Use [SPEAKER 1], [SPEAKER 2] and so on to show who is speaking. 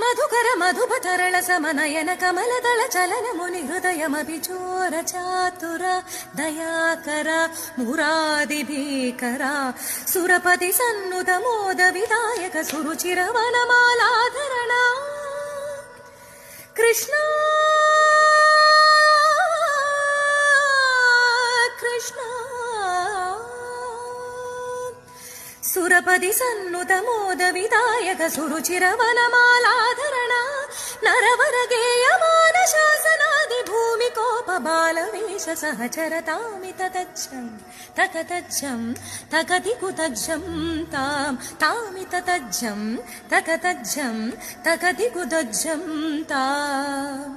[SPEAKER 1] మధుకర మధుపతరళ సమనయన కమలదళ చలన ముని హృదయమభి చోర చాతుర దయాకర మురాది భీకర సురపతి సన్నుత మోద విదాయక సురుచిర వనమాలాధరణ కృష్ణ కృష్ణ సురపది సన్నుత మోద విదాయక సురుచిర వనమాలాధరణ నరవర గేయమాన శాసనాది భూమి కోప బాలవేష సహచర తామి తతజ్జం తకతజ్జం తకతి కుతజ్జం తాం తామి తతజ్జం తకతజ్జం తకతి కుతజ్జం తాం